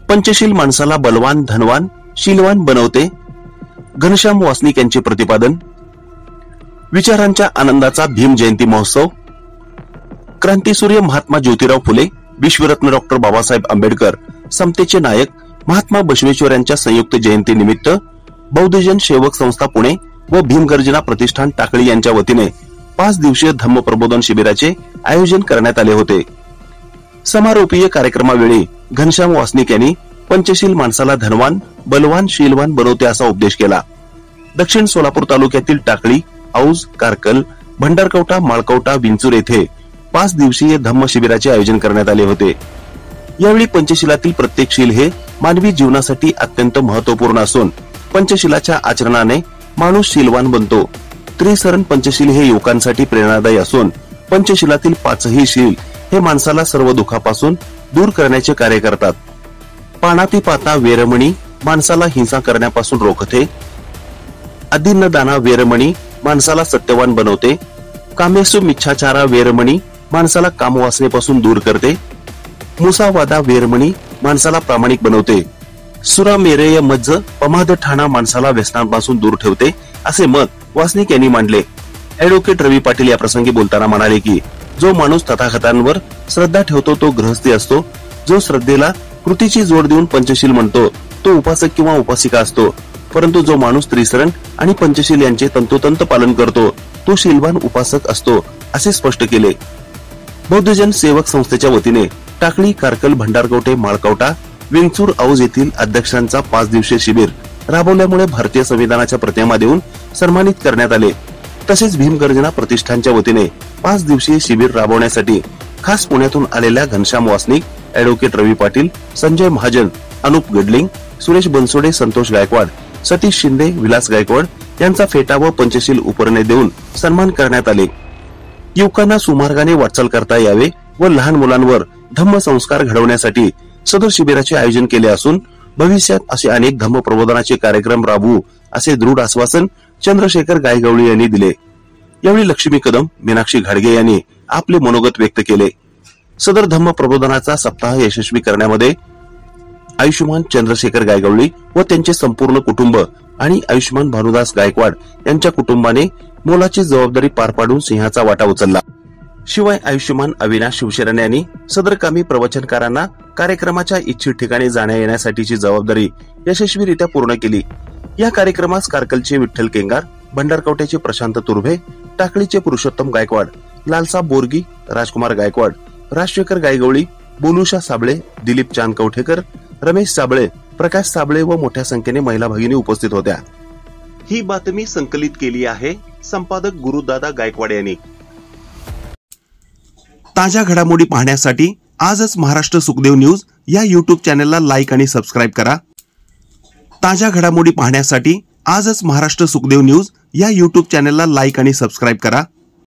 पंचशील माणसाला बलवान, धनवान, शीलवान बनवते, घनश्याम वासनिक यांचे प्रतिपादन. विचारांच्या आनंदाचा भीम जयंती महोत्सव. क्रांतीसूर्य महात्मा ज्योतिराव फुले, विश्वरत्न डॉक्टर बाबासाहेब आंबेडकर, समतेचे नायक महात्मा बसवेश्वर यांच्या संयुक्त जयंती निमित्त बौद्धजन सेवक संस्था पुणे व भीमगर्जना प्रतिष्ठान टाकळी यांच्या वतीने 5 दिवसीय धम्म प्रबोधन शिबिराचे आयोजन करण्यात आले होते. समारोपीय कार्यक्रमावेळी घनश्याम वासनिक यांनी पंचशील माणसाला धनवान, बलवान, शीलवान बनवते असा उपदेश केला. दक्षिण सोलापूर तालुक्यातील टाकळी, औज, कारकल, भंडारकवटा, माळकवटा, विंचूर येथे 5 दिवसीय धम्म शिबिराचे आयोजन करण्यात आले होते. यावेळी पंचशीलातील प्रत्येक शील हे मानवी जीवनासाठी अत्यंत महत्वपूर्ण असून पंचशीलाच्या आचरणाने माणूस शीलवान बनतो. त्रिसरण पंचशील हे युवकांसाठी प्रेरणादायी असून पंचशीलातील 5ही शील हे माणसाला सर्व दुःखापासून दूर करण्याचे कार्य करतात. पानाती पाता वेरमणी माणसाला हिंसा करण्यापासून रोखते. अदिन्न दाना वेरमणी माणसाला सत्यवान बनवते. कामेसु मिच्छाचारा वेरमणी माणसाला कामवासनेपासून दूर करते. मुसावादा वेरमणी माणसाला प्रामाणिक बनवते. सुरामेरेय मज्ज पमाद ठाणा माणसाला व्यसनांपासून दूर ठेवते, असे मत वासनिक यांनी मांडले. ऍडव्होकेट रवी पाटील या प्रसंगी बोलताना म्हणाले की जो माणूस तथागतांवर श्रद्धा ठेवतो तो गृहस्थी असतो. जो श्रद्धेला कृतीची जोड देऊन पंचशील म्हणतो तो उपासक किंवा उपासिका असतो. परंतु जो माणूस त्रिसरण आणि पंचशील यांचे तंतोतंत पालन करतो तो शीलवान उपासक असतो, असे स्पष्ट केले. बौद्धजन सेवक संस्थेच्या वतीने टाकळी, कारकल, भंडारकवटे, माळकवटा, विंचूर, औज येथील अध्यक्षांचा 5 दिवसीय शिबिर राबवल्यामुळे भारतीय संविधानाच्या प्रतिमा देऊन सन्मानित करण्यात आले. तसेच भीमगर्जना प्रतिष्ठानच्या वतीने 5 दिवसीय शिबिर राबवण्यासाठी खास पुण्यातून आलेल्या घनश्याम वासनिक, ऍडव्होकेट रवी पाटील, संजय महाजन, अनुप गडलिंग, सुरेश बनसोडे, संतोष गायकवाड, सतीश शिंदे, विलास गायकवाड यांचा फेटा व पंचशील उपरणे देऊन सन्मान करण्यात आले. युवकांना सुमार्गाने वाटचाल करता यावे व लहान मुलांवर धम्म संस्कार घडवण्यासाठी सदर शिबिराचे आयोजन केले असून भविष्यात असे अनेक धम्म प्रबोधनाचे कार्यक्रम राबवू असे दृढ आश्वासन चंद्रशेखर गायगवळी यांनी दिले. यावेळी लक्ष्मी कदम, मीनाक्षी घाडगे यांनी आपले मनोगत व्यक्त केले. सदर धम्म प्रबोधनाचा सप्ताह यशस्वी करण्यामध्ये आयुष्यमान चंद्रशेखर गायगवळी व त्यांचे संपूर्ण कुटुंब आणि आयुष्यमान भानुदास गायकवाड यांच्या कुटुंबाने मोलाची जबाबदारी पार पाडून सिंहाचा वाटा उचलला. शिवाय आयुष्यमान अविनाश शिवशरण यांनी सदर कामी प्रवचनकारांना कार्यक्रमाच्या इच्छित ठिकाणी जाण्या येण्यासाठीची जबाबदारी यशस्वीरित्या पूर्ण केली. या कार्यक्रमास कारकलचे विठ्ठल केंगार, भंडारकवट्याचे प्रशांत तुर्भे, टाकळीचे पुरुषोत्तम गायकवाड, लालसा बोरगी, राजकुमार गायकवाड, राजशेखर गायगवळी, बोलुशा साबळे, दिलीप चांद कवठेकर, रमेश साबळे, प्रकाश साबळे व मोठ्या संख्येने महिला भगिनी उपस्थित होत्या. ही बातमी संकलित केली आहे संपादक गुरुदादा गायकवाड यांनी. ताज्या घडामोडी पाहण्यासाठी आजच महाराष्ट्र सुखदेव न्यूज या युट्यूब चॅनलला लाईक आणि सबस्क्राईब करा. ताज्या घडामोडी पाहण्यासाठी आजच महाराष्ट्र सुखदेव न्यूज या युट्यूब चॅनलला लाईक आणि सबस्क्राईब करा.